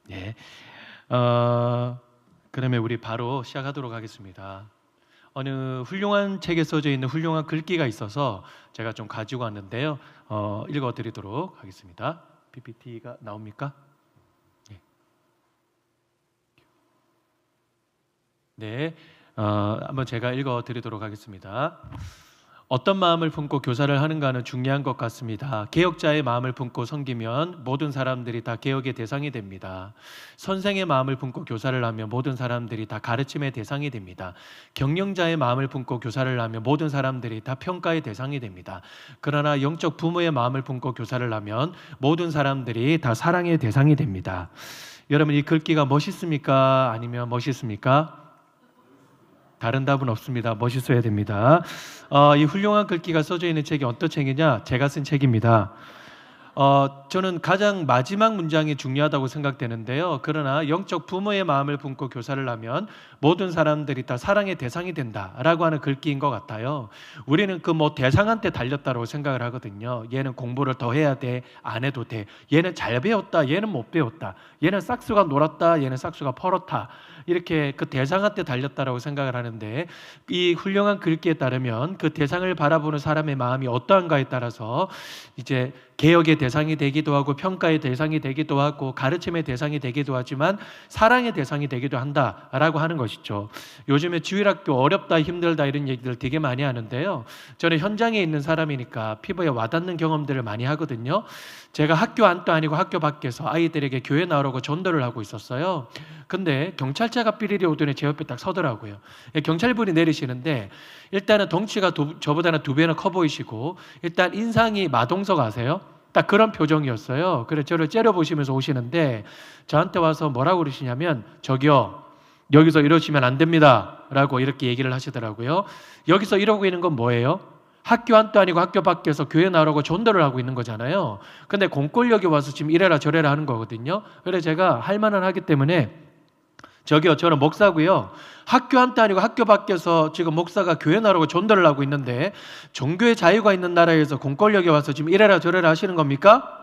네. 그러면 우리 바로 시작하도록 하겠습니다. 어느 훌륭한 책에 써져 있는 훌륭한 글귀가 있어서 제가 좀 가지고 왔는데요. 읽어드리도록 하겠습니다. PPT가 나옵니까? 네. 네. 한번 제가 읽어드리도록 하겠습니다. 어떤 마음을 품고 교사를 하는가는 중요한 것 같습니다. 개혁자의 마음을 품고 섬기면 모든 사람들이 다 개혁의 대상이 됩니다. 선생의 마음을 품고 교사를 하면 모든 사람들이 다 가르침의 대상이 됩니다. 경영자의 마음을 품고 교사를 하면 모든 사람들이 다 평가의 대상이 됩니다. 그러나 영적 부모의 마음을 품고 교사를 하면 모든 사람들이 다 사랑의 대상이 됩니다. 여러분, 이 글귀가 멋있습니까? 아니면 멋있습니까? 다른 답은 없습니다. 멋있어야 됩니다. 이 훌륭한 글귀가 써져 있는 책이 어떤 책이냐? 제가 쓴 책입니다. 저는 가장 마지막 문장이 중요하다고 생각되는데요. 그러나 영적 부모의 마음을 품고 교사를 하면 모든 사람들이 다 사랑의 대상이 된다라고 하는 글귀인 것 같아요. 우리는 그 대상한테 달렸다고 생각을 하거든요. 얘는 공부를 더 해야 돼, 안 해도 돼. 얘는 잘 배웠다, 얘는 못 배웠다. 얘는 싹수가 놀았다, 얘는 싹수가 펄었다. 이렇게 그 대상한테 달렸다라고 생각을 하는데, 이 훌륭한 글귀에 따르면 그 대상을 바라보는 사람의 마음이 어떠한가에 따라서 이제 개혁의 대상이 되기도 하고 평가의 대상이 되기도 하고 가르침의 대상이 되기도 하지만 사랑의 대상이 되기도 한다라고 하는 것이죠. 요즘에 주일학교 어렵다, 힘들다 이런 얘기들 되게 많이 하는데요. 저는 현장에 있는 사람이니까 피부에 와닿는 경험들을 많이 하거든요. 제가 학교 안도 아니고 학교 밖에서 아이들에게 교회 나오라고 전도를 하고 있었어요. 근데 경찰차가 삐리리 오더니 제 옆에 딱 서더라고요. 경찰분이 내리시는데 일단은 덩치가 저보다는 2배나 커 보이시고 일단 인상이 마동석 아세요? 딱 그런 표정이었어요. 그래서 저를 째려보시면서 오시는데 저한테 와서 뭐라고 그러시냐면, 저기요, 여기서 이러시면 안 됩니다 라고 이렇게 얘기를 하시더라고요. 여기서 이러고 있는 건 뭐예요? 학교 안도 아니고 학교 밖에서 교회 나오라고 전도를 하고 있는 거잖아요. 근데 공권력이 와서 지금 이래라 저래라 하는 거거든요. 그래서 제가 할 만은 하기 때문에, 저기요, 저는 목사고요. 학교 안도 아니고 학교 밖에서 지금 목사가 교회 나오라고 전도를 하고 있는데 종교의 자유가 있는 나라에서 공권력이 와서 지금 이래라 저래라 하시는 겁니까?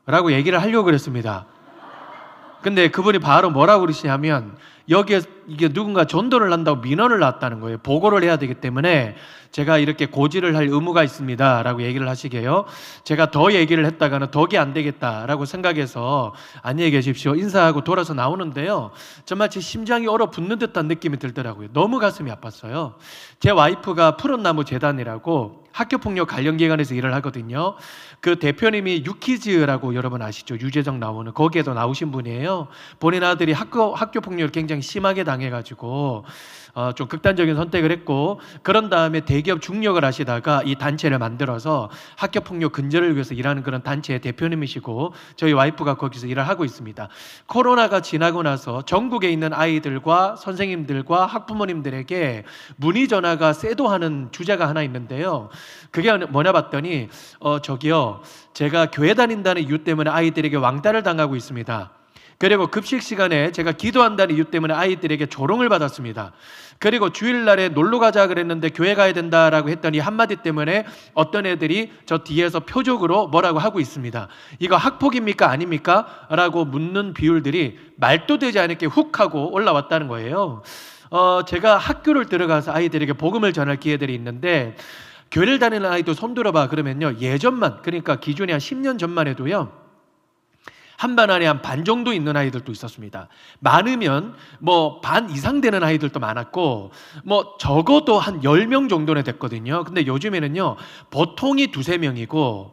라고 얘기를 하려고 그랬습니다. 근데 그분이 바로 뭐라고 그러시냐면, 여기에 이게 누군가 전도를 한다고 민원을 놨다는 거예요. 보고를 해야 되기 때문에 제가 이렇게 고지를 할 의무가 있습니다 라고 얘기를 하시게요. 제가 더 얘기를 했다가는 덕이 안 되겠다라고 생각해서 안녕히 계십시오 인사하고 돌아서 나오는데요. 정말 제 심장이 얼어붙는 듯한 느낌이 들더라고요. 너무 가슴이 아팠어요. 제 와이프가 푸른나무 재단이라고 학교폭력 관련 기관에서 일을 하거든요. 그 대표님이 유키즈라고 여러분 아시죠? 유재석 나오는, 거기에도 나오신 분이에요. 본인 아들이 학교폭력을 굉장히 심하게 당해가지고 좀 극단적인 선택을 했고, 그런 다음에 대기업 중력을 하시다가 이 단체를 만들어서 학교폭력 근절을 위해서 일하는 그런 단체의 대표님이시고, 저희 와이프가 거기서 일을 하고 있습니다. 코로나가 지나고 나서 전국에 있는 아이들과 선생님들과 학부모님들에게 문의 전화가 쇄도하는 주제가 하나 있는데요. 그게 뭐냐 봤더니, 저기요, 제가 교회 다닌다는 이유 때문에 아이들에게 왕따를 당하고 있습니다. 그리고 급식 시간에 제가 기도한다는 이유 때문에 아이들에게 조롱을 받았습니다. 그리고 주일날에 놀러 가자 그랬는데 교회 가야 된다라고 했더니 한마디 때문에 어떤 애들이 저 뒤에서 표적으로 뭐라고 하고 있습니다. 이거 학폭입니까 아닙니까? 라고 묻는 비율들이 말도 되지 않게 훅 하고 올라왔다는 거예요. 제가 학교를 들어가서 아이들에게 복음을 전할 기회들이 있는데, 교회를 다니는 아이도 손들어봐 그러면요, 예전만, 그러니까 기준이 한 10년 전만 해도요, 한 반 안에 한 반 정도 있는 아이들도 있었습니다. 많으면 반 이상 되는 아이들도 많았고, 적어도 한 10명 정도는 됐거든요. 근데 요즘에는요, 보통이 2-3명이고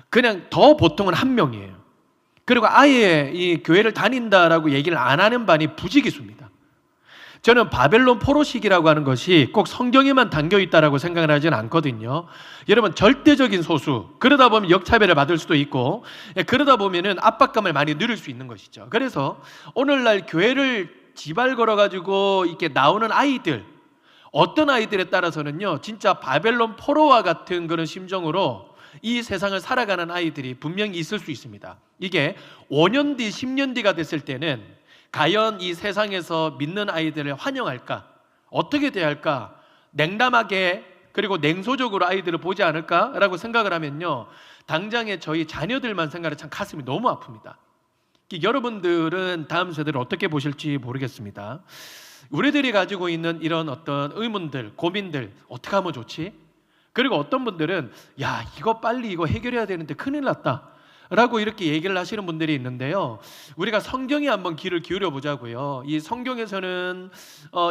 그냥 더 보통은 1명이에요. 그리고 아예 이 교회를 다닌다라고 얘기를 안 하는 반이 부지기수입니다. 저는 바벨론 포로식이라고 하는 것이 꼭 성경에만 담겨있다라고 생각을 하지는 않거든요. 여러분, 절대적인 소수, 그러다 보면 역차별을 받을 수도 있고, 그러다 보면은 압박감을 많이 누릴 수 있는 것이죠. 그래서 오늘날 교회를 지발 걸어가지고 이렇게 나오는 아이들, 어떤 아이들에 따라서는요, 진짜 바벨론 포로와 같은 그런 심정으로 이 세상을 살아가는 아이들이 분명히 있을 수 있습니다. 이게 5년 뒤, 10년 뒤가 됐을 때는 과연 이 세상에서 믿는 아이들을 환영할까? 어떻게 대할까? 냉담하게 그리고 냉소적으로 아이들을 보지 않을까라고 생각을 하면요, 당장에 저희 자녀들만 생각해 참 가슴이 너무 아픕니다. 여러분들은 다음 세대를 어떻게 보실지 모르겠습니다. 우리들이 가지고 있는 이런 어떤 의문들, 고민들 어떻게 하면 좋지? 그리고 어떤 분들은 야, 이거 빨리 이거 해결해야 되는데 큰일 났다 라고 이렇게 얘기를 하시는 분들이 있는데요, 우리가 성경에 한번 귀를 기울여 보자고요. 이 성경에서는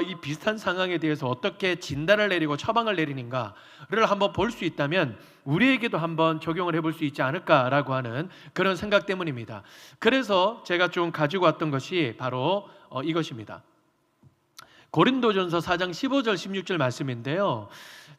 이 비슷한 상황에 대해서 어떻게 진단을 내리고 처방을 내리는가를 한번 볼 수 있다면 우리에게도 한번 적용을 해볼 수 있지 않을까라고 하는 그런 생각 때문입니다. 그래서 제가 좀 가지고 왔던 것이 바로 이것입니다. 고린도전서 4장 15절 16절 말씀인데요,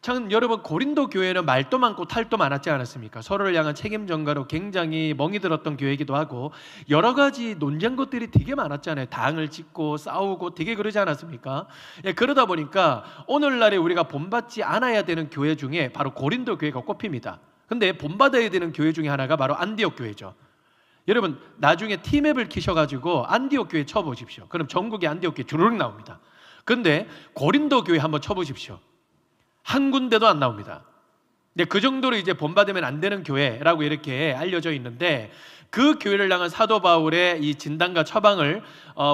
참 여러분, 고린도 교회는 말도 많고 탈도 많았지 않았습니까? 서로를 향한 책임 전가로 굉장히 멍이 들었던 교회이기도 하고 여러 가지 논쟁 것들이 되게 많았잖아요. 당을 짓고 싸우고 되게 그러지 않았습니까? 예, 그러다 보니까 오늘날에 우리가 본받지 않아야 되는 교회 중에 바로 고린도 교회가 꼽힙니다. 근데 본받아야 되는 교회 중에 하나가 바로 안디옥 교회죠. 여러분, 나중에 티맵을 키셔가지고 안디옥 교회 쳐보십시오. 그럼 전국에 안디옥 교회 주르륵 나옵니다. 근데 고린도 교회 한번 쳐보십시오. 한 군데도 안 나옵니다. 근데 그 정도로 이제 본받으면 안 되는 교회라고 이렇게 알려져 있는데, 그 교회를 향한 사도 바울의 이 진단과 처방을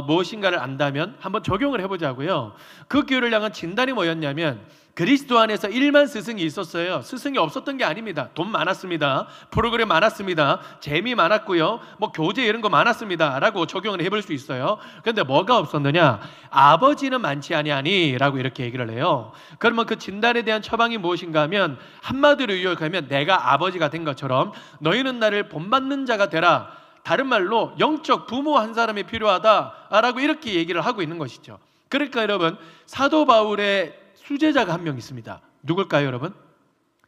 무엇인가를 안다면 한번 적용을 해보자고요. 그 교회를 향한 진단이 뭐였냐면, 그리스도 안에서 1만 스승이 있었어요. 스승이 없었던 게 아닙니다. 돈 많았습니다. 프로그램 많았습니다. 재미 많았고요. 뭐 교재 이런 거 많았습니다. 라고 적용을 해볼 수 있어요. 그런데 뭐가 없었느냐? 아버지는 많지 아니하니 라고 이렇게 얘기를 해요. 그러면 그 진단에 대한 처방이 무엇인가 하면, 한마디로 요약하면 내가 아버지가 된 것처럼 너희는 나를 본받는 자가 되라. 다른 말로 영적 부모 한 사람이 필요하다라고 이렇게 얘기를 하고 있는 것이죠. 그러니까 여러분, 사도 바울의 수제자가 한 명 있습니다. 누굴까요, 여러분?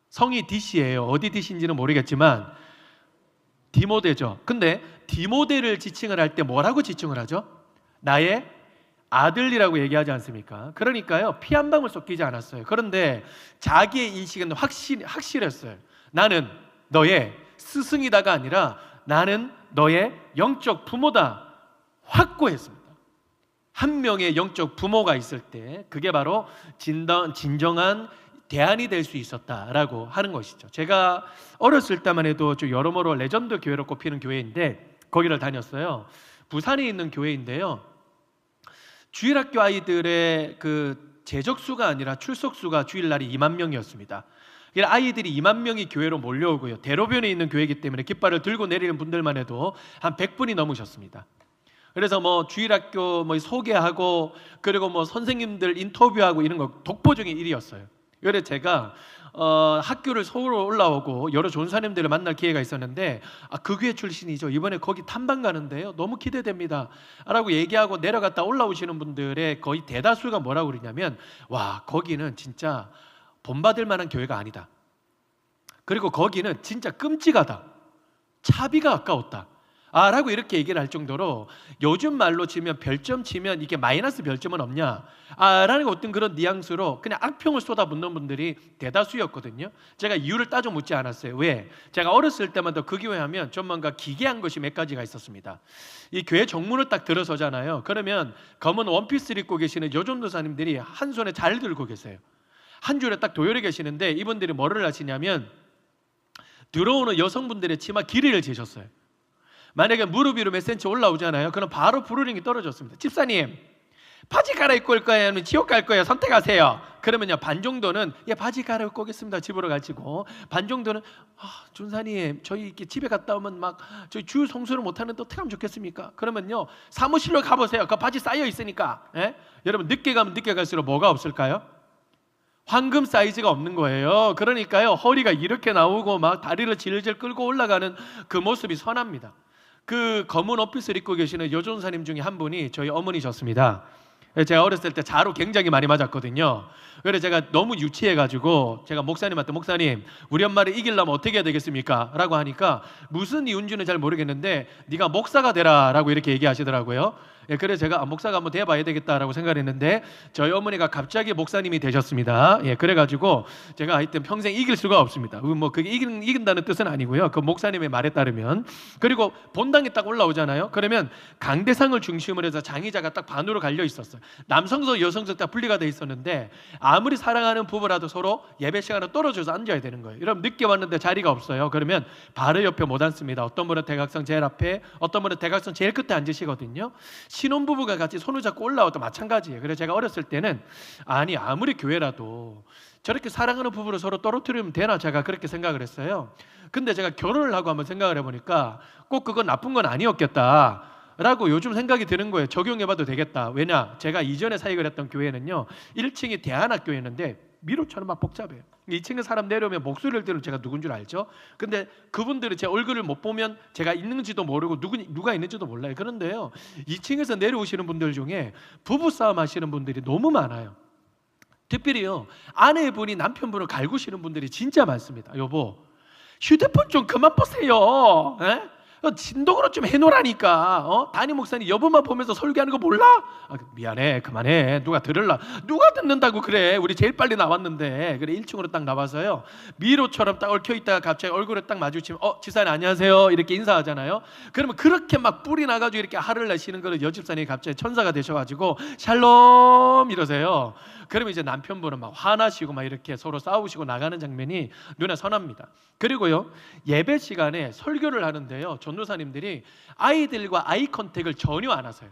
성이 디시예요. 어디 디시인지는 모르겠지만 디모데죠. 근데 디모데를 지칭을 할 때 뭐라고 지칭을 하죠? 나의 아들이라고 얘기하지 않습니까? 그러니까요, 피 한 방울 섞이지 않았어요. 그런데 자기의 인식은 확실했어요. 나는 너의 스승이다가 아니라 나는 너의 영적 부모다. 확고했습니다. 한 명의 영적 부모가 있을 때 그게 바로 진정한 대안이 될 수 있었다라고 하는 것이죠. 제가 어렸을 때만 해도 여러모로 레전드 교회로 꼽히는 교회인데 거기를 다녔어요. 부산에 있는 교회인데요, 주일학교 아이들의 그 재적수가 아니라 출석수가 주일날이 2만 명이었습니다. 아이들이 2만 명이 교회로 몰려오고요, 대로변에 있는 교회이기 때문에 깃발을 들고 내리는 분들만 해도 한 100분이 넘으셨습니다. 그래서 뭐 주일학교 뭐 소개하고 그리고 뭐 선생님들 인터뷰하고 이런 거 독보적인 일이었어요. 그래서 제가 학교를 서울로 올라오고 여러 전사님들을 만날 기회가 있었는데, 그 교회 출신이죠. 이번에 거기 탐방 가는데요. 너무 기대됩니다. 라고 얘기하고 내려갔다 올라오시는 분들의 거의 대다수가 뭐라고 그러냐면, 와, 거기는 진짜 본받을 만한 교회가 아니다. 그리고 거기는 진짜 끔찍하다. 차비가 아까웠다. 라고 이렇게 얘기를 할 정도로, 요즘 말로 치면 별점 치면 이게 마이너스 별점은 없냐 라는 어떤 그런 뉘앙스로 그냥 악평을 쏟아붓는 분들이 대다수였거든요. 제가 이유를 따져 묻지 않았어요. 왜? 제가 어렸을 때마다 그 교회 하면 좀 뭔가 기괴한 것이 몇 가지가 있었습니다. 이 교회 정문을 딱 들어서잖아요. 그러면 검은 원피스를 입고 계시는 여전도사님들이 한 손에 잘 들고 계세요. 한 줄에 딱 도열해 계시는데, 이분들이 뭐를 하시냐면 들어오는 여성분들의 치마 길이를 재셨어요. 만약에 무릎 위로 몇 센치 올라오잖아요. 그럼 바로 부르릉이 떨어졌습니다. 집사님, 바지 갈아입고 올 거예요? 아니면 지옥 갈 거예요? 선택하세요. 그러면요, 반 정도는 바지 갈아입고 오겠습니다. 집으로 가지고, 반 정도는 준사님, 저희 이렇게 집에 갔다 오면 막 저희 주 성수를 못하는데 어떻게 하면 좋겠습니까? 그러면요, 사무실로 가보세요. 그 바지 쌓여 있으니까. 예? 여러분, 늦게 가면 늦게 갈수록 뭐가 없을까요? 황금 사이즈가 없는 거예요. 그러니까요, 허리가 이렇게 나오고 막 다리를 질질 끌고 올라가는 그 모습이 선합니다. 그 검은 옷핏을 입고 계시는 여전사님 중에 한 분이 저희 어머니셨습니다. 제가 어렸을 때 자로 굉장히 많이 맞았거든요. 그래서 제가 너무 유치해가지고 제가 목사님한테, 목사님, 우리 엄마를 이기려면 어떻게 해야 되겠습니까? 라고 하니까 무슨 이유인지는 잘 모르겠는데 네가 목사가 되라 라고 이렇게 얘기하시더라고요. 예, 그래서 제가 목사가 한번 돼봐야 되겠다라고 생각을 했는데 저희 어머니가 갑자기 목사님이 되셨습니다. 예, 그래가지고 제가 하여튼 평생 이길 수가 없습니다. 뭐 그게 이긴다는 뜻은 아니고요. 그 목사님의 말에 따르면. 그리고 본당에 딱 올라오잖아요. 그러면 강대상을 중심으로 해서 장의자가 딱 반으로 갈려 있었어요. 남성석 여성석 딱 분리가 돼 있었는데 아무리 사랑하는 부부라도 서로 예배 시간에 떨어져서 앉아야 되는 거예요. 여러분 늦게 왔는데 자리가 없어요. 그러면 바로 옆에 못 앉습니다. 어떤 분은 대각선 제일 앞에, 어떤 분은 대각선 제일 끝에 앉으시거든요. 신혼부부가 같이 손을 잡고 올라와도 마찬가지예요. 그래서 제가 어렸을 때는 아무리 교회라도 저렇게 사랑하는 부부를 서로 떨어뜨리면 되나, 제가 그렇게 생각을 했어요. 근데 제가 결혼을 하고 한번 생각을 해보니까 꼭 그건 나쁜 건 아니었겠다 라고 요즘 생각이 드는 거예요. 적용해봐도 되겠다. 왜냐, 제가 이전에 사역을 했던 교회는요 1층이 대안학교였는데 미로처럼 막 복잡해요. 2층에 사람 내려오면 목소리를 들으면 제가 누군 줄 알죠. 근데 그분들은 제 얼굴을 못 보면 제가 있는지도 모르고 누가 있는지도 몰라요. 그런데요 2층에서 내려오시는 분들 중에 부부싸움 하시는 분들이 너무 많아요. 특별히요 아내분이 남편분을 갈구시는 분들이 진짜 많습니다. 여보, 휴대폰 좀 그만 보세요. 에? 진동으로 좀 해놓으라니까. 담임 목사님 여보만 보면서 설교하는 거 몰라? 미안해, 그만해. 누가 들을라? 누가 듣는다고 그래. 우리 제일 빨리 나왔는데. 그래 1층으로 딱 나와서요 미로처럼 딱 얽혀있다가 갑자기 얼굴에 딱 마주치면 지사님 안녕하세요 이렇게 인사하잖아요. 그러면 그렇게 막 뿔이 나가지고 이렇게 화를 내시는 거를 여집사님이 갑자기 천사가 되셔가지고 샬롬 이러세요. 그러면 이제 남편분은 막 화나시고 막 이렇게 서로 싸우시고 나가는 장면이 눈에 선합니다. 그리고요 예배 시간에 설교를 하는데요 전도사님들이 아이들과 아이 컨택을 전혀 안 하세요.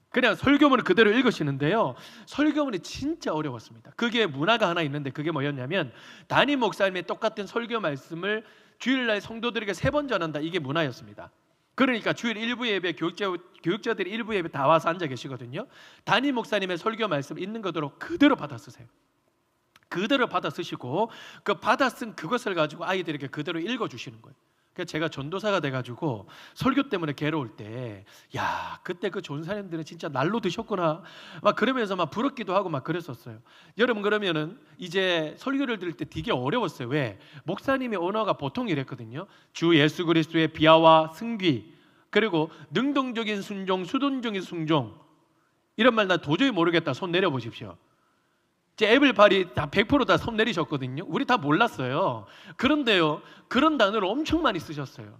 그냥 설교문을 그대로 읽으시는데요 설교문이 진짜 어려웠습니다. 그게 문화가 하나 있는데 그게 뭐였냐면 담임 목사님의 똑같은 설교 말씀을 주일날 성도들에게 3번 전한다, 이게 문화였습니다. 그러니까 주일 일부 예배 교육자들이 일부 예배 다 와서 앉아 계시거든요. 담임 목사님의 설교 말씀 있는 그대로 받아 쓰세요. 그대로 받아 쓰시고 그 받아 쓴 그것을 가지고 아이들에게 그대로 읽어 주시는 거예요. 그래서 제가 전도사가 돼가지고 설교 때문에 괴로울 때, 야 그때 그 전사님들은 진짜 날로 드셨구나 막 그러면서 막 부럽기도 하고 막 그랬었어요. 여러분 그러면은 이제 설교를 들을 때 되게 어려웠어요. 왜? 목사님의 언어가 보통 이랬거든요. 주 예수 그리스도의 비하와 승귀, 그리고 능동적인 순종, 수동적인 순종, 이런 말 나 도저히 모르겠다 손 내려보십시오. 제 애블팔이 다 100% 손 내리셨거든요. 우리 다 몰랐어요. 그런데요 그런 단어를 엄청 많이 쓰셨어요.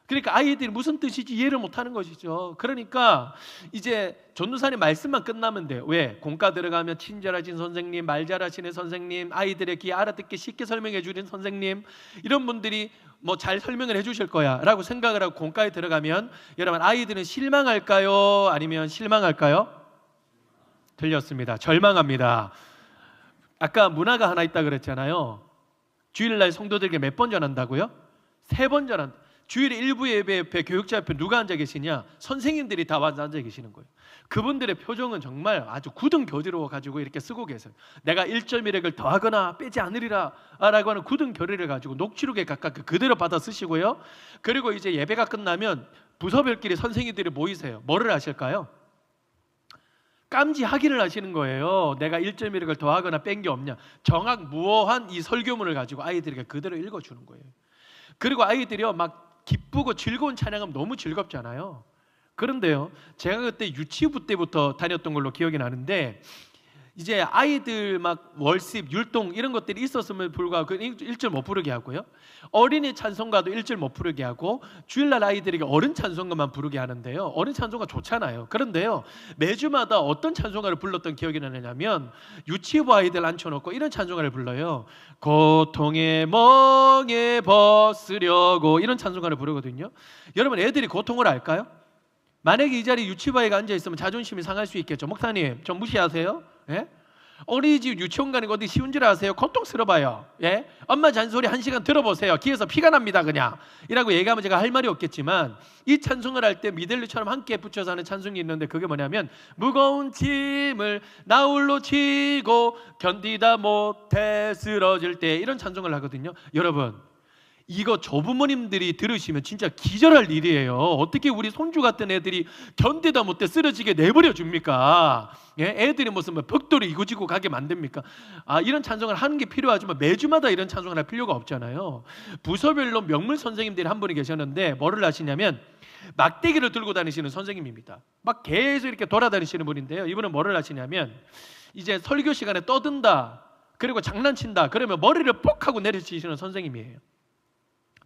그러니까 아이들이 무슨 뜻인지 이해를 못하는 것이죠. 그러니까 이제 전도사님 말씀만 끝나면 돼요. 왜? 공과 들어가면 친절하신 선생님, 말 잘하시는 선생님, 아이들의 귀에 알아듣기 쉽게 설명해 주는 선생님, 이런 분들이 뭐 잘 설명을 해 주실 거야 라고 생각을 하고 공과에 들어가면 여러분 아이들은 실망할까요? 아니면 실망할까요? 틀렸습니다. 절망합니다. 아까 문화가 하나 있다 그랬잖아요. 주일날 성도들에게 몇 번 전한다고요? 3번 전한다. 주일 일부 예배 옆에 교육자 옆에 누가 앉아 계시냐? 선생님들이 다 와서 앉아 계시는 거예요. 그분들의 표정은 정말 아주 굳은 겨지로 가지고 이렇게 쓰고 계세요. 내가 1.1획을 더하거나 빼지 않으리라 라고 하는 굳은 결의를 가지고 녹취록에 가깝게 그대로 받아 쓰시고요. 그리고 이제 예배가 끝나면 부서별끼리 선생님들이 모이세요. 뭐를 하실까요? 깜지 확인을 하시는 거예요. 내가 1.1획을 더하거나 뺀 게 없냐. 정확무어한 이 설교문을 가지고 아이들에게 그대로 읽어주는 거예요. 그리고 아이들이요 막 기쁘고 즐거운 찬양하면 너무 즐겁잖아요. 그런데요 제가 그때 유치부 때부터 다녔던 걸로 기억이 나는데 이제 아이들 막 월십, 율동 이런 것들이 있었음을 불구하고 1절 못 부르게 하고요, 어린이 찬송가도 1절 못 부르게 하고 주일날 아이들에게 어른 찬송가만 부르게 하는데요, 어른 찬송가 좋잖아요. 그런데요 매주마다 어떤 찬송가를 불렀던 기억이 나냐면 유치부 아이들 앉혀놓고 이런 찬송가를 불러요. 고통의 멍에 벗으려고, 이런 찬송가를 부르거든요. 여러분 애들이 고통을 알까요? 만약에 이 자리에 유치부 아이가 앉아있으면 자존심이 상할 수 있겠죠. 목사님 좀 무시하세요? 예? 어린이집 유치원 가는 거 어디 쉬운 줄 아세요? 고통스러워요. 예? 엄마 잔소리 1시간 들어보세요. 귀에서 피가 납니다 그냥 이라고 얘기하면 제가 할 말이 없겠지만, 이 찬송을 할 때 미델리처럼 함께 붙여서 하는 찬송이 있는데 그게 뭐냐면 무거운 짐을 나홀로 지고 견디다 못해 쓰러질 때, 이런 찬송을 하거든요. 여러분 이거 조부모님들이 들으시면 진짜 기절할 일이에요. 어떻게 우리 손주 같은 애들이 견디다 못해 쓰러지게 내버려 줍니까? 예? 애들이 무슨 뭐 벽돌이 이고지고 가게 만듭니까? 이런 찬송을 하는 게 필요하지만 매주마다 이런 찬송을 할 필요가 없잖아요. 부서별로 명물 선생님들이 한 분이 계셨는데 뭐를 하시냐면 막대기를 들고 다니시는 선생님입니다. 막 계속 이렇게 돌아다니시는 분인데요. 이분은 뭐를 하시냐면 이제 설교 시간에 떠든다, 그리고 장난친다, 그러면 머리를 뽁 하고 내려치시는 선생님이에요.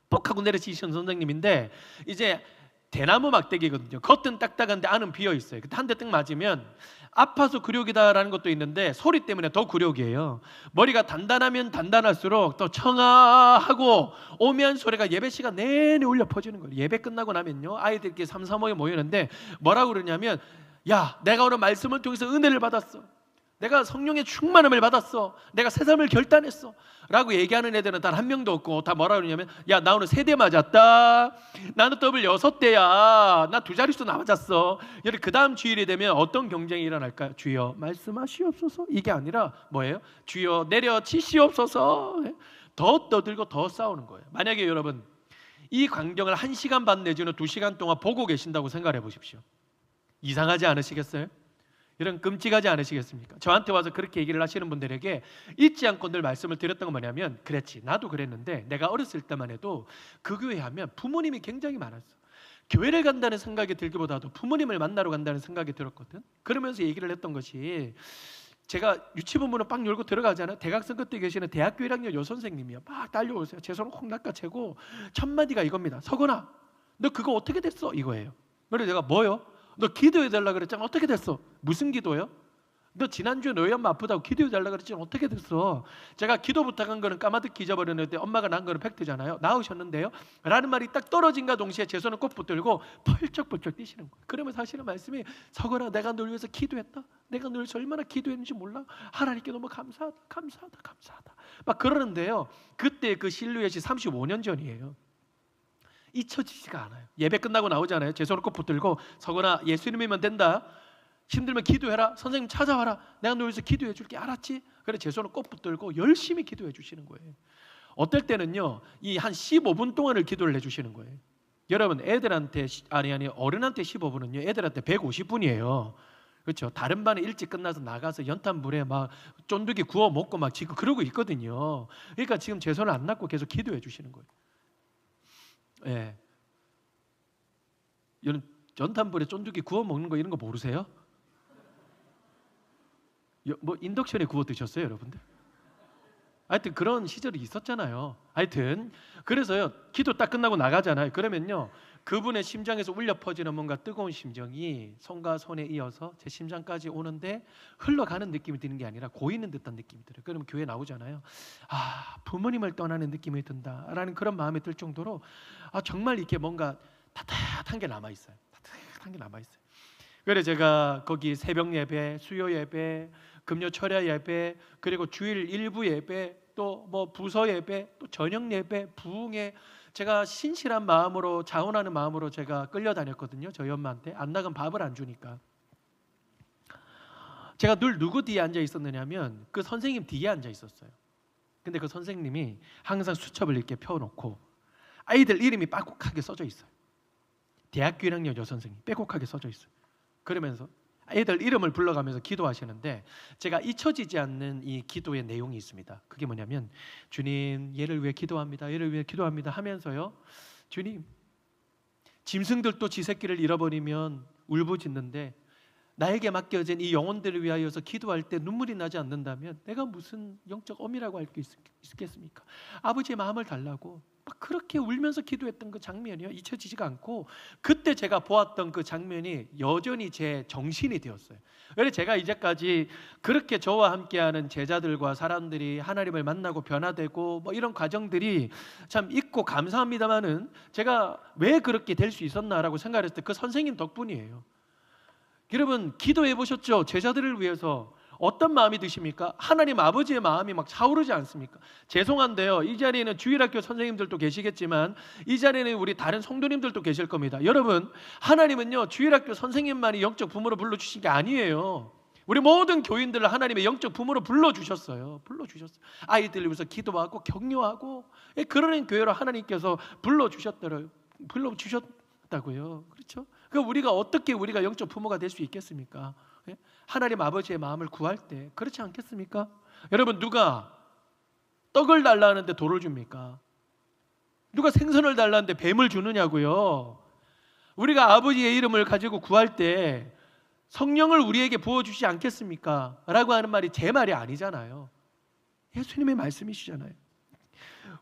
뽁 하고 내려치시는 선생님인데 이제 대나무 막대기거든요. 겉은 딱딱한데 안은 비어 있어요. 한 대 딱 맞으면 아파서 굴욕이다라는 것도 있는데 소리 때문에 더 굴욕이에요. 머리가 단단하면 단단할수록 더 청아하고 오묘한 소리가 예배 시간 내내 울려 퍼지는 거예요. 예배 끝나고 나면요, 아이들끼리 삼삼오에 모이는데 뭐라고 그러냐면, 야, 내가 오늘 말씀을 통해서 은혜를 받았어, 내가 성령의 충만함을 받았어, 내가 새 삶을 결단했어 라고 얘기하는 애들은 단 한 명도 없고 다 뭐라 그러냐면, 야, 나 오늘 3대 맞았다, 나는 더블 6대야, 나 2자릿수 맞았어. 그 다음 주일이 되면 어떤 경쟁이 일어날까요? 주여 말씀하시옵소서, 이게 아니라 뭐예요? 주여 내려치시옵소서. 더 떠들고 더 싸우는 거예요. 만약에 여러분 이 광경을 1시간 반 내지는 2시간 동안 보고 계신다고 생각해 보십시오. 이상하지 않으시겠어요? 이런 끔찍하지 않으시겠습니까? 저한테 와서 그렇게 얘기를 하시는 분들에게 잊지 않고 늘 말씀을 드렸던 건 뭐냐면, 그랬지, 나도 그랬는데 내가 어렸을 때만 해도 그 교회 하면 부모님이 굉장히 많았어. 교회를 간다는 생각이 들기보다도 부모님을 만나러 간다는 생각이 들었거든. 그러면서 얘기를 했던 것이, 제가 유치부문을 빡 열고 들어가잖아요. 대각선 끝에 계시는 대학교 1학년 여선생님이요, 막 달려오세요. 제 손을 콕 낚아채고 첫 마디가 이겁니다. 서건아, 너 그거 어떻게 됐어? 이거예요. 그래서 제가 뭐요? 너 기도해달라 그랬잖아. 어떻게 됐어? 무슨 기도요? 너 지난주에 너희 엄마 아프다고 기도해달라 그랬잖아. 어떻게 됐어? 제가 기도 부탁한 거는 까마득히 잊어버렸는데 엄마가 낳은 거는 팩트잖아요. 낳으셨는데요? 라는 말이 딱 떨어진과 동시에 제 손을 꼭 붙들고 펄쩍펄쩍 뛰시는 거예요. 그러면 사실은 말씀이, 서거나 내가 널 위해서 기도했다, 내가 널 위해서 얼마나 기도했는지 몰라, 하나님께 너무 감사하다, 감사하다, 감사하다 막 그러는데요, 그때 그 실루엣이 35년 전이에요. 잊혀지지가 않아요. 예배 끝나고 나오잖아요. 제 손을 꼭 붙들고, 서거나 예수님이면 된다, 힘들면 기도해라, 선생님 찾아와라, 내가 너 위해서 기도해 줄게, 알았지? 그래 제 손을 꼭 붙들고 열심히 기도해 주시는 거예요. 어떨 때는요, 이 한 15분 동안을 기도를 해주시는 거예요. 여러분 애들한테 아니 어른한테 15분은요 애들한테 150분이에요. 그렇죠? 다른 반에 일찍 끝나서 나가서 연탄불에 막 쫀득이 구워 먹고 막 지금 그러고 있거든요. 그러니까 지금 제 손을 안 놔고 계속 기도해 주시는 거예요. 예. 연탄불에 쫀득이 구워 먹는 거 이런 거 모르세요? 뭐 인덕션에 구워 드셨어요, 여러분들? 하여튼 그런 시절이 있었잖아요. 하여튼 그래서요, 기도 딱 끝나고 나가잖아요. 그러면요, 그분의 심장에서 울려 퍼지는 뭔가 뜨거운 심정이 손과 손에 이어서 제 심장까지 오는데 흘러가는 느낌이 드는 게 아니라 고이는 듯한 느낌이 들어요. 그러면 교회 나오잖아요. 부모님을 떠나는 느낌이 든다라는 그런 마음이 들 정도로 정말 이렇게 뭔가 따뜻한 게 남아있어요. 따뜻한 게 남아있어요. 그래서 제가 거기 새벽 예배, 수요 예배, 금요 철야 예배, 그리고 주일 일부 예배, 또 뭐 부서 예배, 또 저녁 예배, 부흥회, 제가 신실한 마음으로, 자원하는 마음으로 제가 끌려다녔거든요. 저희 엄마한테 안 나가면 밥을 안 주니까. 제가 늘 누구 뒤에 앉아 있었느냐면 그 선생님 뒤에 앉아 있었어요. 근데 그 선생님이 항상 수첩을 이렇게 펴놓고 아이들 이름이 빼곡하게 써져 있어요. 대학교 1학년 여선생님 빼곡하게 써져 있어요. 그러면서 애들 이름을 불러가면서 기도하시는데, 제가 잊혀지지 않는 이 기도의 내용이 있습니다. 그게 뭐냐면, 주님 얘를 위해 기도합니다, 얘를 위해 기도합니다 하면서요, 주님 짐승들도 지 새끼를 잃어버리면 울부짖는데 나에게 맡겨진 이 영혼들을 위하여서 기도할 때 눈물이 나지 않는다면 내가 무슨 영적 어미라고 할 수 있겠습니까? 아버지의 마음을 달라고 막 그렇게 울면서 기도했던 그 장면이요, 잊혀지지가 않고, 그때 제가 보았던 그 장면이 여전히 제 정신이 되었어요. 그래서 제가 이제까지 그렇게 저와 함께하는 제자들과 사람들이 하나님을 만나고 변화되고 뭐 이런 과정들이 참 있고 감사합니다만은, 제가 왜 그렇게 될 수 있었나라고 생각했을 때 그 선생님 덕분이에요. 여러분 기도해 보셨죠? 제자들을 위해서 어떤 마음이 드십니까? 하나님 아버지의 마음이 막 차오르지 않습니까? 죄송한데요, 이 자리에는 주일학교 선생님들도 계시겠지만 이 자리에는 우리 다른 성도님들도 계실 겁니다. 여러분, 하나님은요 주일학교 선생님만이 영적 부모로 불러주신 게 아니에요. 우리 모든 교인들을 하나님의 영적 부모로 불러주셨어요. 아이들 위해서 기도하고 격려하고 그런 교회로 하나님께서 불러주셨다고요. 그렇죠? 그 우리가 어떻게 우리가 영적 부모가 될 수 있겠습니까? 하나님 아버지의 마음을 구할 때 그렇지 않겠습니까? 여러분, 누가 떡을 달라는데 돌을 줍니까? 누가 생선을 달라는데 뱀을 주느냐고요? 우리가 아버지의 이름을 가지고 구할 때 성령을 우리에게 부어주시지 않겠습니까? 라고 하는 말이 제 말이 아니잖아요. 예수님의 말씀이시잖아요.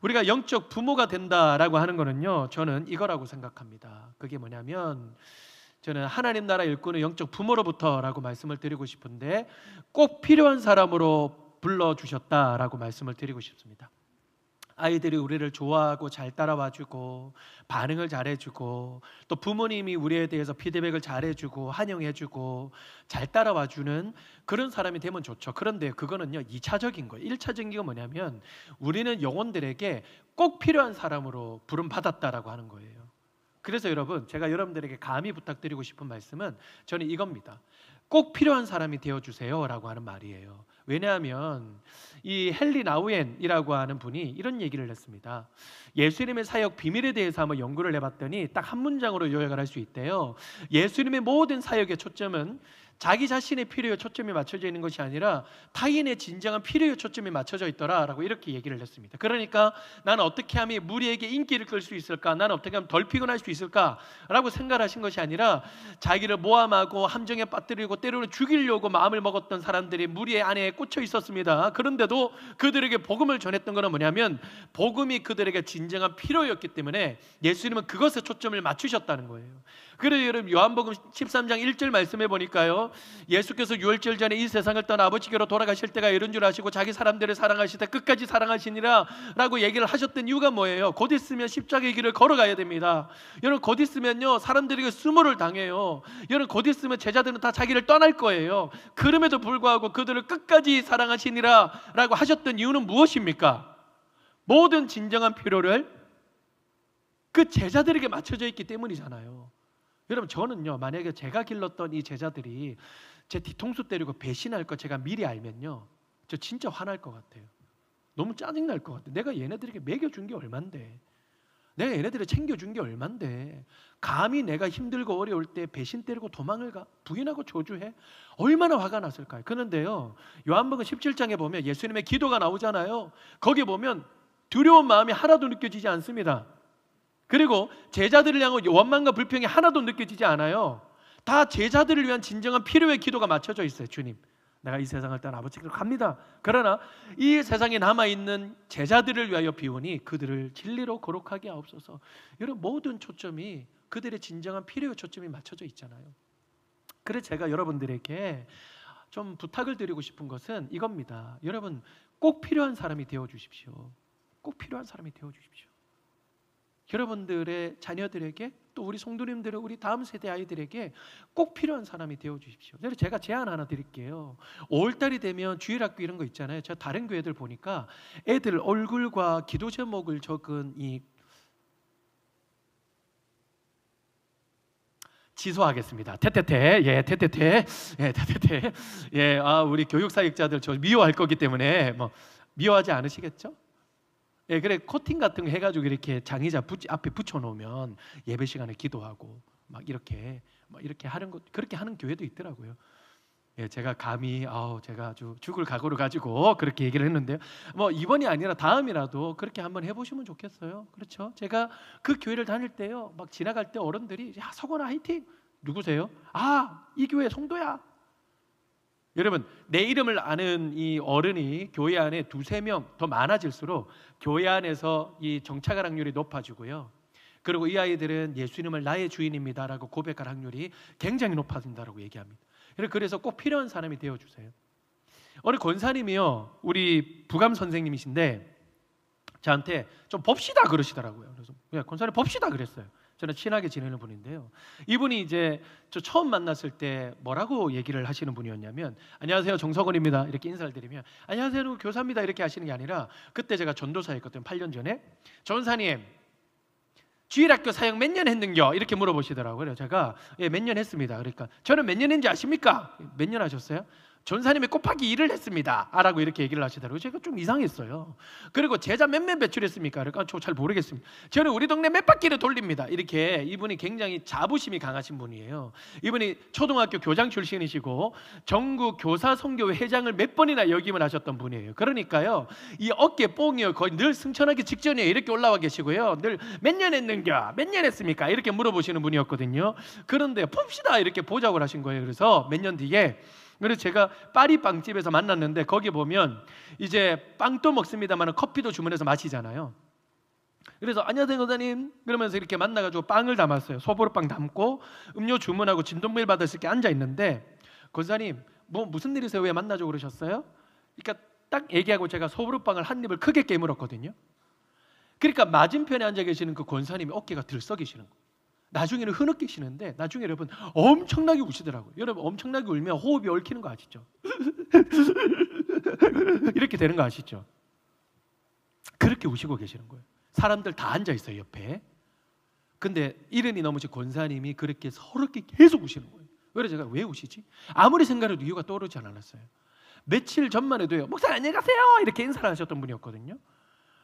우리가 영적 부모가 된다라고 하는 거는요, 저는 이거라고 생각합니다. 그게 뭐냐면, 저는 하나님 나라 일꾼의 영적 부모로부터라고 말씀을 드리고 싶은데, 꼭 필요한 사람으로 불러주셨다라고 말씀을 드리고 싶습니다. 아이들이 우리를 좋아하고 잘 따라와주고 반응을 잘해주고, 또 부모님이 우리에 대해서 피드백을 잘해주고 환영해주고 잘 따라와주는 그런 사람이 되면 좋죠. 그런데 그거는요 2차적인 거예요. 1차적인 게 뭐냐면, 우리는 영혼들에게 꼭 필요한 사람으로 부름받았다라고 하는 거예요. 그래서 여러분, 제가 여러분들에게 감히 부탁드리고 싶은 말씀은 저는 이겁니다. 꼭 필요한 사람이 되어주세요 라고 하는 말이에요. 왜냐하면 이 헨리 나우엔이라고 하는 분이 이런 얘기를 했습니다. 예수님의 사역 비밀에 대해서 한번 연구를 해봤더니 딱 한 문장으로 요약을 할 수 있대요. 예수님의 모든 사역의 초점은 자기 자신의 필요에 초점이 맞춰져 있는 것이 아니라 타인의 진정한 필요에 초점이 맞춰져 있더라라고 이렇게 얘기를 했습니다. 그러니까 나는 어떻게 하면 무리에게 인기를 끌 수 있을까? 나는 어떻게 하면 덜 피곤할 수 있을까라고 생각하신 것이 아니라, 자기를 모함하고 함정에 빠뜨리고 때로는 죽이려고 마음을 먹었던 사람들이 무리의 안에 꽂혀 있었습니다. 그런데도 그들에게 복음을 전했던 것은 뭐냐면, 복음이 그들에게 진정한 필요였기 때문에 예수님은 그것에 초점을 맞추셨다는 거예요. 그래서 여러분, 요한복음 13장 1절 말씀해 보니까요, 예수께서 유월절 전에 이 세상을 떠나 아버지께로 돌아가실 때가 이런 줄 아시고 자기 사람들을 사랑하시되 끝까지 사랑하시니라 라고 얘기를 하셨던 이유가 뭐예요? 곧 있으면 십자가의 길을 걸어가야 됩니다. 여러분, 곧 있으면요 사람들에게 수모를 당해요. 여러분, 곧 있으면 제자들은 다 자기를 떠날 거예요. 그럼에도 불구하고 그들을 끝까지 사랑하시니라 라고 하셨던 이유는 무엇입니까? 모든 진정한 필요를 그 제자들에게 맞춰져 있기 때문이잖아요. 여러분, 저는요, 만약에 제가 길렀던 이 제자들이 제 뒤통수 때리고 배신할 거 제가 미리 알면요, 저 진짜 화날 것 같아요. 너무 짜증날 것 같아요. 내가 얘네들에게 먹여준 게 얼만데, 내가 얘네들을 챙겨준 게 얼만데, 감히 내가 힘들고 어려울 때 배신 때리고 도망을 가? 부인하고 저주해? 얼마나 화가 났을까요? 그런데요, 요한복음 17장에 보면 예수님의 기도가 나오잖아요. 거기 보면 두려운 마음이 하나도 느껴지지 않습니다. 그리고 제자들을 향한 원망과 불평이 하나도 느껴지지 않아요. 다 제자들을 위한 진정한 필요의 기도가 맞춰져 있어요. 주님, 내가 이 세상을 떠나 아버지께로 갑니다. 그러나 이 세상에 남아있는 제자들을 위하여 비우니 그들을 진리로 거룩하게 하옵소서. 여러분, 모든 초점이 그들의 진정한 필요의 초점이 맞춰져 있잖아요. 그래서 제가 여러분들에게 좀 부탁을 드리고 싶은 것은 이겁니다. 여러분, 꼭 필요한 사람이 되어주십시오. 꼭 필요한 사람이 되어주십시오. 여러분들의 자녀들에게, 또 우리 성도님들의 우리 다음 세대 아이들에게 꼭 필요한 사람이 되어주십시오. 제가 제안 하나 드릴게요. 5월달이 되면 주일학교 이런 거 있잖아요. 제가 다른 교회들 보니까 애들 얼굴과 기도 제목을 적은 이, 취소하겠습니다. 테테테, 예, 테테테, 예, 테테테, 예, 우리 교육사역자들 저 미워할 거기 때문에 뭐 미워하지 않으시겠죠? 예, 그래 코팅 같은 거 해가지고 이렇게 장의자 앞에 붙여놓으면 예배 시간에 기도하고 막 이렇게 하는 것, 그렇게 하는 교회도 있더라고요. 예, 제가 감히 제가 아주 죽을 각오를 가지고 그렇게 얘기를 했는데요. 뭐 이번이 아니라 다음이라도 그렇게 한번 해보시면 좋겠어요. 그렇죠? 제가 그 교회를 다닐 때요, 막 지나갈 때 어른들이 야, 서건아 화이팅! 누구세요? 이 교회 성도야. 여러분, 내 이름을 아는 이 어른이 교회 안에 2-3명 더 많아질수록 교회 안에서 이 정착할 확률이 높아지고요. 그리고 이 아이들은 예수님을 나의 주인입니다라고 고백할 확률이 굉장히 높아진다고 얘기합니다. 그래서 꼭 필요한 사람이 되어주세요. 어느 권사님이요, 우리 부감 선생님이신데 저한테 좀 봅시다 그러시더라고요. 그래서 그냥 권사님 봅시다 그랬어요. 저는 친하게 지내는 분인데요, 이분이 이제 저 처음 만났을 때 뭐라고 얘기를 하시는 분이었냐면, 안녕하세요 정석원입니다 이렇게 인사를 드리면, 안녕하세요 교사입니다 이렇게 하시는 게 아니라, 그때 제가 전도사였거든요. 8년 전에. 전사님, 주일학교 사역 몇 년 했는겨? 이렇게 물어보시더라고요. 제가 몇 년 했습니다. 그러니까 저는 몇 년 했는지 아십니까? 몇 년 하셨어요? 전사님이 곱하기 2를 했습니다 라고 이렇게 얘기를 하시더라고요. 제가 좀 이상했어요. 그리고 제자 몇몇 배출했습니까? 그러니까 저 잘 모르겠습니다. 저는 우리 동네 몇 바퀴를 돌립니다. 이렇게 이분이 굉장히 자부심이 강하신 분이에요. 이분이 초등학교 교장 출신이시고 전국 교사 선교회 회장을 몇 번이나 역임을 하셨던 분이에요. 그러니까요, 이 어깨 뽕이요 거의 늘 승천하기 직전이에요. 이렇게 올라와 계시고요. 늘 몇 년 했는가, 몇 년 했습니까? 이렇게 물어보시는 분이었거든요. 그런데 봅시다 이렇게 보자고 하신 거예요. 그래서 몇 년 뒤에, 그래서 제가 파리 빵집에서 만났는데 거기 보면 이제 빵도 먹습니다만 커피도 주문해서 마시잖아요. 그래서 안녕하세요 권사님 그러면서 이렇게 만나가지고 빵을 담았어요. 소보루빵 담고 음료 주문하고 진동벨 받았을 때 앉아 있는데, 권사님 뭐 무슨 일이세요? 왜 만나자고 그러셨어요? 그러니까 딱 얘기하고 제가 소보루빵을 한 입을 크게 깨물었거든요. 그러니까 맞은편에 앉아 계시는 그 권사님이 어깨가 들썩이시는 거예요. 나중에는 흐느끼시는데 나중에 여러분 엄청나게 우시더라고요. 여러분 엄청나게 울면 호흡이 얽히는 거 아시죠? 이렇게 되는 거 아시죠? 그렇게 우시고 계시는 거예요. 사람들 다 앉아 있어요 옆에. 근데 이른이 넘으신 권사님이 그렇게 서럽게 계속 우시는 거예요. 그래서 제가 왜 우시지? 아무리 생각해도 이유가 떠오르지 않았어요. 며칠 전만 해도요, 목사님 안녕히 가세요 이렇게 인사를 하셨던 분이었거든요.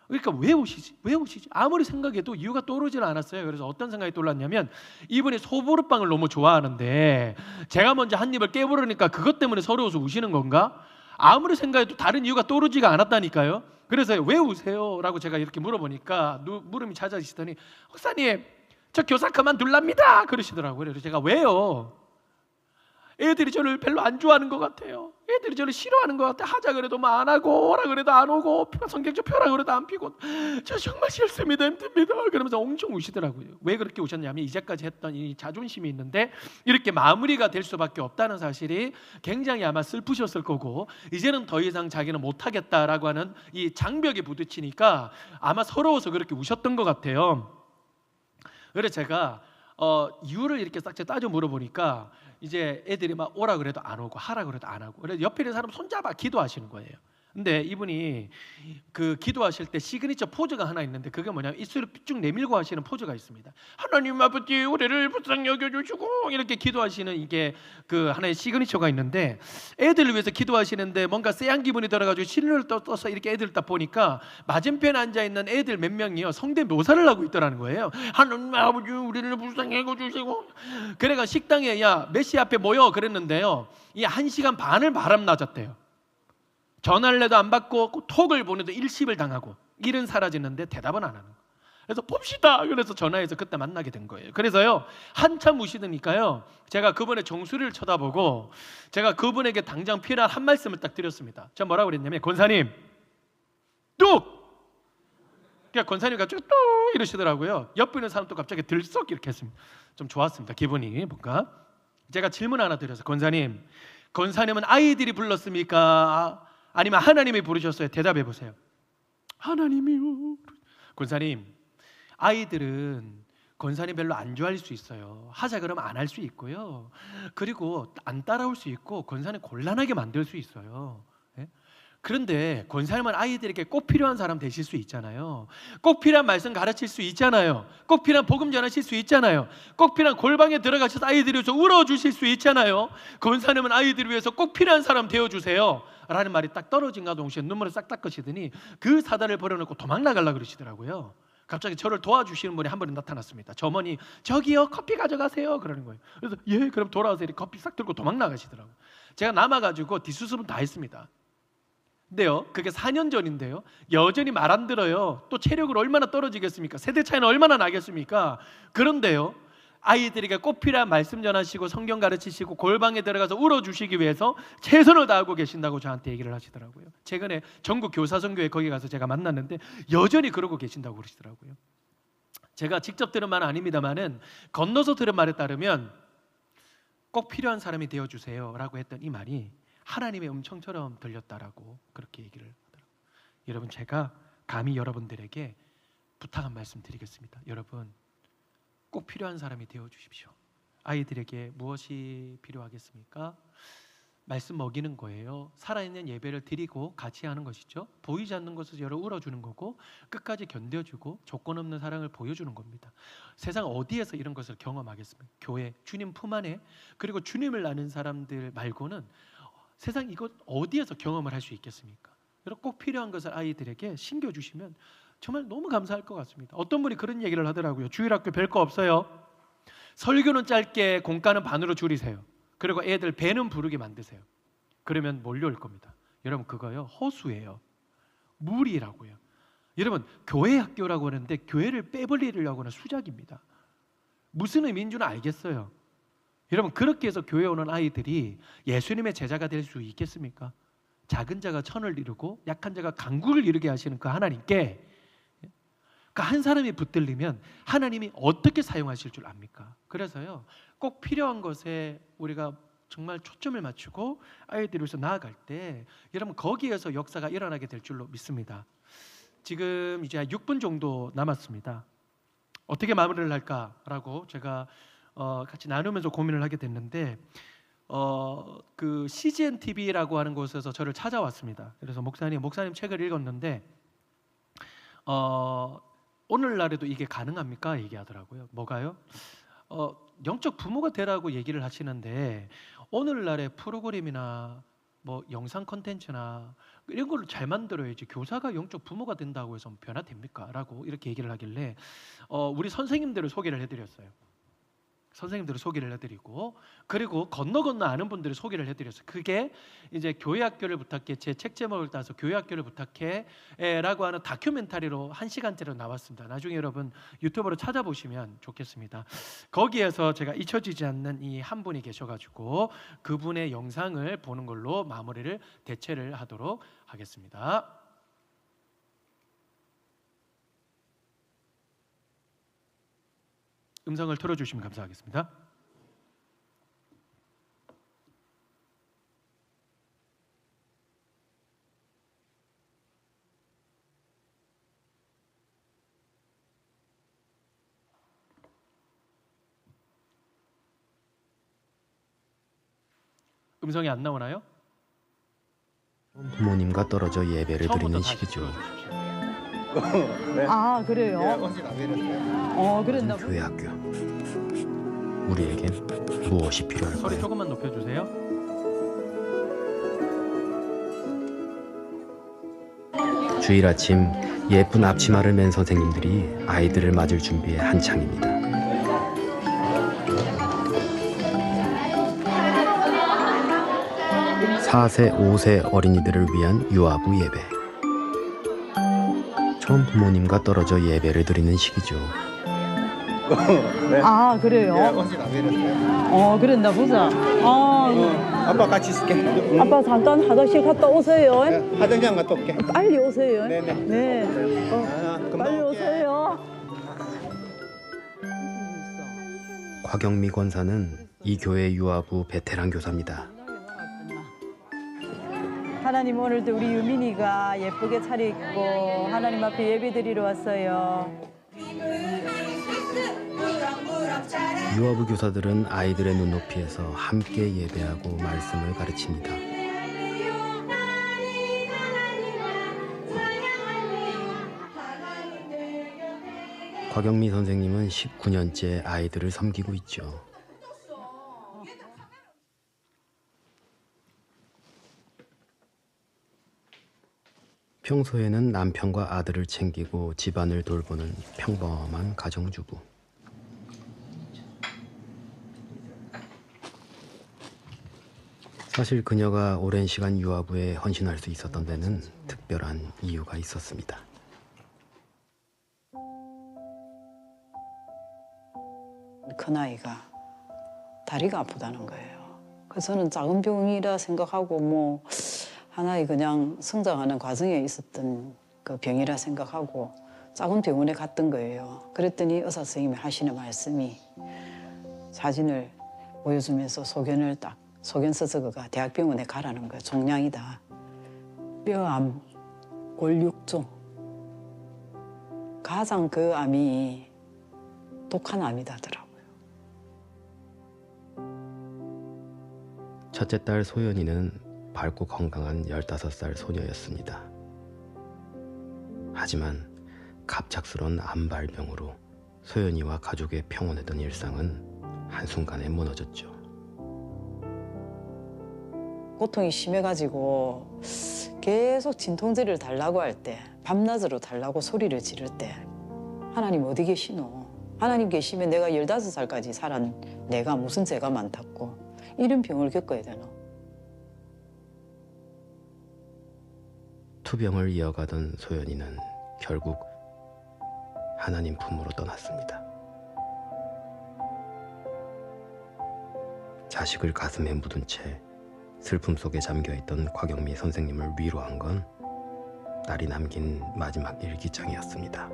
그러니까 왜 우시지? 왜 우시지? 아무리 생각해도 이유가 떠오르질 않았어요. 그래서 어떤 생각이 떠올랐냐면, 이분이 소보루빵을 너무 좋아하는데 제가 먼저 한 입을 깨부르니까 그것 때문에 서러워서 우시는 건가? 아무리 생각해도 다른 이유가 떠오르지가 않았다니까요. 그래서 왜 우세요? 라고 제가 이렇게 물어보니까 물음이 찾아지시더니, 목사님 저 교사 그만둘랍니다 그러시더라고요. 그래서 제가 왜요? 애들이 저를 별로 안 좋아하는 것 같아요. 애들이 저를 싫어하는 것 같아요. 하자 그래도 뭐 안 하고, 오라 그래도 안 오고, 성경책 펴라 그래도 안 피고, 저 정말 싫습니다, 힘듭니다 그러면서 엄청 우시더라고요. 왜 그렇게 우셨냐면 이제까지 했던 이 자존심이 있는데 이렇게 마무리가 될 수밖에 없다는 사실이 굉장히 아마 슬프셨을 거고, 이제는 더 이상 자기는 못하겠다라고 하는 이 장벽에 부딪히니까 아마 서러워서 그렇게 우셨던 것 같아요. 그래서 제가 이유를 이렇게 싹 따져 물어보니까 이제 애들이 막 오라 그래도 안 오고 하라 그래도 안 하고, 그래서 옆에 있는 사람 손잡아 기도하시는 거예요. 근데 이분이 그 기도하실 때 시그니처 포즈가 하나 있는데, 그게 뭐냐면 입술을 쭉 내밀고 하시는 포즈가 있습니다. 하나님 아버지 우리를 불쌍히 여겨주시고 이렇게 기도하시는, 이게 그 하나의 시그니처가 있는데, 애들을 위해서 기도하시는데 뭔가 쎄한 기분이 들어가지고 신을 떠서 이렇게 애들 딱 보니까 맞은편에 앉아있는 애들 몇 명이요 성대 묘사를 하고 있더라는 거예요. 하나님 아버지 우리를 불쌍히 여겨주시고. 그래가 식당에 야 몇 시 앞에 모여 그랬는데요, 이 1시간 반을 바람맞았대요. 전화를 해도 안 받고 톡을 보내도 일십을 당하고 일은 사라지는데 대답은 안 하는 거예요. 그래서 봅시다. 그래서 전화해서 그때 만나게 된 거예요. 그래서요 한참 우시더니까요, 제가 그분의 정수리를 쳐다보고 제가 그분에게 당장 필요한 한 말씀을 딱 드렸습니다. 제가 뭐라고 그랬냐면, 권사님 뚝! 그러니까 권사님이 갑자기 뚝 이러시더라고요. 옆에 있는 사람도 갑자기 들썩 이렇게 했습니다. 좀 좋았습니다. 기분이 뭔가. 제가 질문 하나 드려서, 권사님은 아이들이 불렀습니까? 아니면 하나님이 부르셨어요? 대답해 보세요. 하나님이요. 권사님, 아이들은 권사님 별로 안 좋아할 수 있어요. 하자 그러면 안 할 수 있고요. 그리고 안 따라올 수 있고 권사님 곤란하게 만들 수 있어요. 네? 그런데 권사님은 아이들에게 꼭 필요한 사람 되실 수 있잖아요. 꼭 필요한 말씀 가르칠 수 있잖아요. 꼭 필요한 복음 전하실 수 있잖아요. 꼭 필요한 골방에 들어가셔서 아이들을 위해서 울어주실 수 있잖아요. 권사님은 아이들을 위해서 꼭 필요한 사람 되어주세요 라는 말이 딱 떨어진가 동시에 눈물을 싹 닦으시더니 그 사다를 버려놓고 도망 나가려고 그러시더라고요. 갑자기 저를 도와주시는 분이 한 분이 나타났습니다. 저 어머니 저기요 커피 가져가세요 그러는 거예요. 그래서 예 그럼 돌아와서 이렇게 커피 싹 들고 도망 나가시더라고요. 제가 남아가지고 뒷수습은 다 했습니다. 근데요 그게 4년 전인데요 여전히 말 안 들어요. 또 체력을 얼마나 떨어지겠습니까? 세대 차이는 얼마나 나겠습니까? 그런데요 아이들에게 꼭 필요한 말씀 전하시고 성경 가르치시고 골방에 들어가서 울어주시기 위해서 최선을 다하고 계신다고 저한테 얘기를 하시더라고요. 최근에 전국 교사선교회 거기 가서 제가 만났는데 여전히 그러고 계신다고 그러시더라고요. 제가 직접 들은 말은 아닙니다만은 건너서 들은 말에 따르면 꼭 필요한 사람이 되어주세요 라고 했던 이 말이 하나님의 음성처럼 들렸다라고 그렇게 얘기를 하더라고요. 여러분 제가 감히 여러분들에게 부탁 한 말씀 드리겠습니다. 여러분 꼭 필요한 사람이 되어주십시오. 아이들에게 무엇이 필요하겠습니까? 말씀 먹이는 거예요. 살아있는 예배를 드리고 같이 하는 것이죠. 보이지 않는 것을 열어 울어주는 거고 끝까지 견뎌주고 조건 없는 사랑을 보여주는 겁니다. 세상 어디에서 이런 것을 경험하겠습니까? 교회, 주님 품 안에. 그리고 주님을 아는 사람들 말고는 세상 이것 어디에서 경험을 할 수 있겠습니까? 여러분 꼭 필요한 것을 아이들에게 신겨주시면 정말 너무 감사할 것 같습니다. 어떤 분이 그런 얘기를 하더라고요. 주일학교 별거 없어요. 설교는 짧게 공과는 반으로 줄이세요. 그리고 애들 배는 부르게 만드세요. 그러면 몰려올 겁니다. 여러분 그거요 허수예요. 무리라고요. 여러분 교회 학교라고 하는데 교회를 빼버리려고 하는 수작입니다. 무슨 의미인 줄 알겠어요. 여러분 그렇게 해서 교회 오는 아이들이 예수님의 제자가 될 수 있겠습니까? 작은 자가 천을 이루고 약한 자가 강구를 이루게 하시는 그 하나님께 한 사람이 붙들리면 하나님이 어떻게 사용하실 줄 압니까? 그래서요 꼭 필요한 것에 우리가 정말 초점을 맞추고 아이들로서 나아갈 때 여러분 거기에서 역사가 일어나게 될 줄로 믿습니다. 지금 이제 6분 정도 남았습니다. 어떻게 마무리를 할까라고 제가 같이 나누면서 고민을 하게 됐는데 그 CGN TV라고 하는 곳에서 저를 찾아왔습니다. 그래서 목사님 책을 읽었는데 오늘날에도 이게 가능합니까? 얘기하더라고요. 뭐가요? 영적 부모가 되라고 얘기를 하시는데 오늘날의 프로그램이나 뭐 영상 콘텐츠나 이런 걸 잘 만들어야지 교사가 영적 부모가 된다고 해서 변화됩니까? 라고 이렇게 얘기를 하길래 우리 선생님들을 소개를 해드렸어요. 선생님들을 소개를 해드리고 그리고 건너 아는 분들을 소개를 해드렸어요. 그게 이제 교회 학교를 부탁해 제 책 제목을 따서 교회 학교를 부탁해 라고 하는 다큐멘터리로 1시간짜리로 나왔습니다. 나중에 여러분 유튜브로 찾아보시면 좋겠습니다. 거기에서 제가 잊혀지지 않는 이 한 분이 계셔가지고 그분의 영상을 보는 걸로 마무리를 대체를 하도록 하겠습니다. 음성을 틀어주시면 감사하겠습니다. 음성이 안 나오나요? 부모님과 떨어져 예배를 드리는 시기죠. 네. 아 그래요? 그랬나 교회 학교. 우리에겐 무엇이 소리 필요할까요? 조금만 높여주세요. 주일 아침 예쁜 앞치마를 맨 선생님들이 아이들을 맞을 준비에 한창입니다. (4세) (5세) 어린이들을 위한 유아부 예배. 처음 부모님과 떨어져 예배를 드리는 시기죠. 네. 아 그래요? 그랬나 보자. 아빠 같이 있을게. 아빠 잠깐 화장실 갔다 오세요. 네, 화장실 갔다 올게. 빨리 오세요. 네네. 네. 금방 빨리 올게. 오세요. 곽영미 권사는 이 교회 유아부 베테랑 교사입니다. 하나님 오늘도 우리 유민이가 예쁘게 차려입고 하나님 앞에 예배드리러 왔어요. 유아부 교사들은 아이들의 눈높이에서 함께 예배하고 말씀을 가르칩니다. 곽영미 선생님은 19년째 아이들을 섬기고 있죠. 평소에는 남편과 아들을 챙기고 집안을 돌보는 평범한 가정주부. 사실 그녀가 오랜 시간 유아부에 헌신할 수 있었던 데는 특별한 이유가 있었습니다. 큰아이가 다리가 아프다는 거예요. 그래서 저는 작은 병이라 생각하고 하나의 그냥 성장하는 과정에 있었던 그 병이라 생각하고 작은 병원에 갔던 거예요. 그랬더니 의사 선생님이 하시는 말씀이 사진을 보여주면서 소견서 적어가 대학병원에 가라는 거예요. 종양이다. 뼈암, 골육종. 가장 그 암이 독한 암이다더라고요. 첫째 딸 소연이는 밝고 건강한 15살 소녀였습니다. 하지만 갑작스런 암발병으로 소연이와 가족의 평온했던 일상은 한순간에 무너졌죠. 고통이 심해가지고 계속 진통제를 달라고 할 때, 밤낮으로 달라고 소리를 지를 때 하나님 어디 계시노? 하나님 계시면 내가 15살까지 살았 내가 무슨 죄가 많다고 이런 병을 겪어야 되노? 투병을 이어가던 소연이는 결국 하나님 품으로 떠났습니다. 자식을 가슴에 묻은 채 슬픔 속에 잠겨있던 곽영미 선생님을 위로한 건 딸이 남긴 마지막 일기장이었습니다.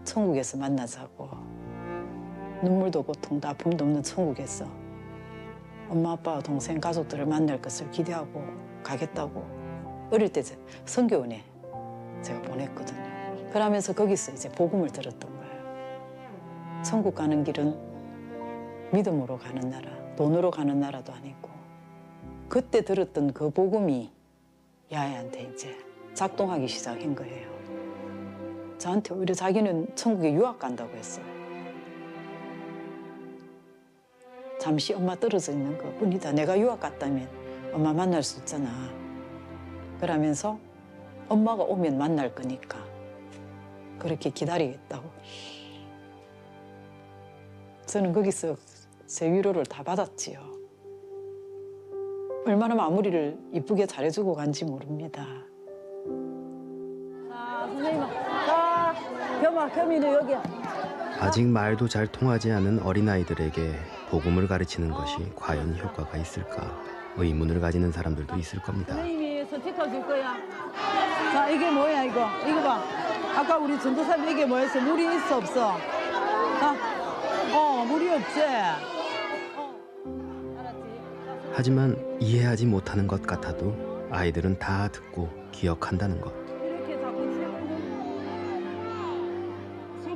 천국에서 만나자고. 눈물도 고통도 아픔도 없는 천국에서 엄마 아빠와 동생 가족들을 만날 것을 기대하고 가겠다고 어릴 때 선교원에 제가 보냈거든요. 그러면서 거기서 이제 복음을 들었던 거예요. 천국 가는 길은 믿음으로 가는 나라, 돈으로 가는 나라도 아니고 그때 들었던 그 복음이 야애한테 이제 작동하기 시작한 거예요. 저한테 오히려 자기는 천국에 유학 간다고 했어요. 잠시 엄마 떨어져 있는 것뿐이다. 내가 유학 갔다면 엄마 만날 수 있잖아. 그러면서 엄마가 오면 만날 거니까 그렇게 기다리겠다고. 저는 거기서 제 위로를 다 받았지요. 얼마나 마무리를 이쁘게 잘해주고 간지 모릅니다. 자, 선생님. 자, 겸이는 여기. 아직 말도 잘 통하지 않은 어린아이들에게 복음을 가르치는 것이 과연 효과가 있을까 의문을 가지는 사람들도 있을 겁니다. 선생님이 선택해 줄 거야. 자, 이게 뭐야, 이거? 이거 봐. 아까 우리 전도사님 이게 뭐였어? 물이 있어, 없어? 물이 없지? 알았지? 하지만 이해하지 못하는 것 같아도 아이들은 다 듣고 기억한다는 것. 이렇게 자꾸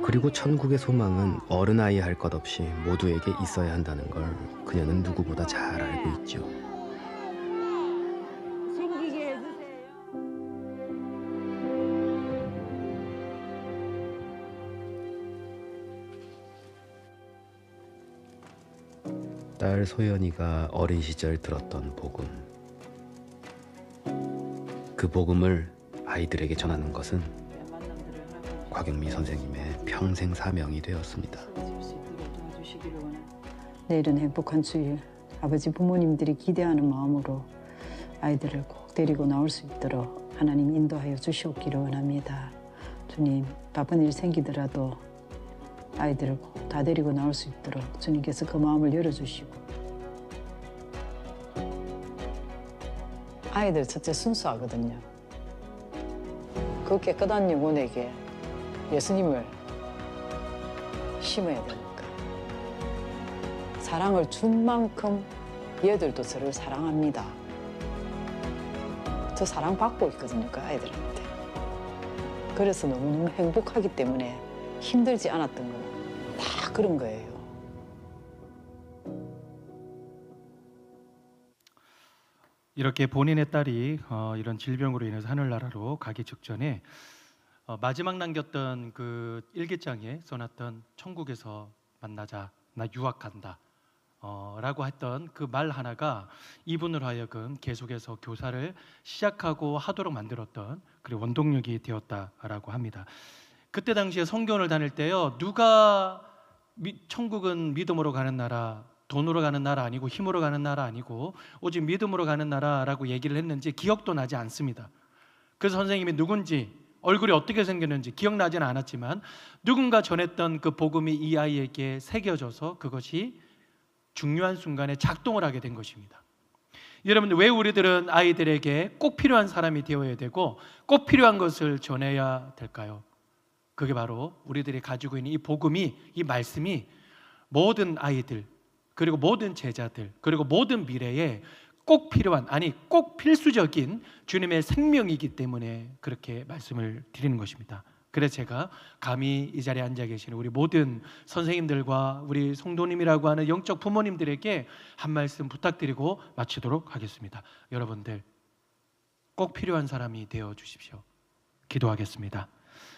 그리고 천국의 소망은 어른아이 할 것 없이 모두에게 있어야 한다는 걸 그녀는 누구보다 잘 알고 있죠. 숨기게 해주세요. 딸 소연이가 어린 시절 들었던 복음. 그 복음을 아이들에게 전하는 것은 곽영미 선생님의 평생 사명이 되었습니다. 내일은 행복한 주일. 아버지 부모님들이 기대하는 마음으로 아이들을 꼭 데리고 나올 수 있도록 하나님 인도하여 주시옵기를 원합니다. 주님, 바쁜 일 생기더라도 아이들을 꼭 다 데리고 나올 수 있도록 주님께서 그 마음을 열어주시고 아이들 첫째 순수하거든요. 그 깨끗한 영혼에게 예수님을 심어야 되니까 사랑을 준 만큼 얘들도 저를 사랑합니다. 저 사랑받고 있거든요, 그 아이들한테. 그래서 너무너무 행복하기 때문에 힘들지 않았던 건 다 그런 거예요. 이렇게 본인의 딸이 이런 질병으로 인해서 하늘나라로 가기 직전에 마지막 남겼던 그 일기장에 써놨던 천국에서 만나자, 나 유학 간다 라고 했던 그 말 하나가 이분으로 하여금 계속해서 교사를 시작하고 하도록 만들었던 그리고 원동력이 되었다라고 합니다. 그때 당시에 성교원을 다닐 때요, 누가 천국은 믿음으로 가는 나라, 돈으로 가는 나라 아니고 힘으로 가는 나라 아니고 오직 믿음으로 가는 나라라고 얘기를 했는지 기억도 나지 않습니다. 그래서 선생님이 누군지, 얼굴이 어떻게 생겼는지 기억나지는 않았지만 누군가 전했던 그 복음이 이 아이에게 새겨져서 그것이 중요한 순간에 작동을 하게 된 것입니다. 여러분들, 왜 우리들은 아이들에게 꼭 필요한 사람이 되어야 되고 꼭 필요한 것을 전해야 될까요? 그게 바로 우리들이 가지고 있는 이 복음이, 이 말씀이 모든 아이들, 그리고 모든 제자들, 그리고 모든 미래에 꼭 필요한, 아니 꼭 필수적인 주님의 생명이기 때문에 그렇게 말씀을 드리는 것입니다. 그래서 제가 감히 이 자리에 앉아 계시는 우리 모든 선생님들과 우리 성도님이라고 하는 영적 부모님들에게 한 말씀 부탁드리고 마치도록 하겠습니다. 여러분들, 꼭 필요한 사람이 되어 주십시오. 기도하겠습니다.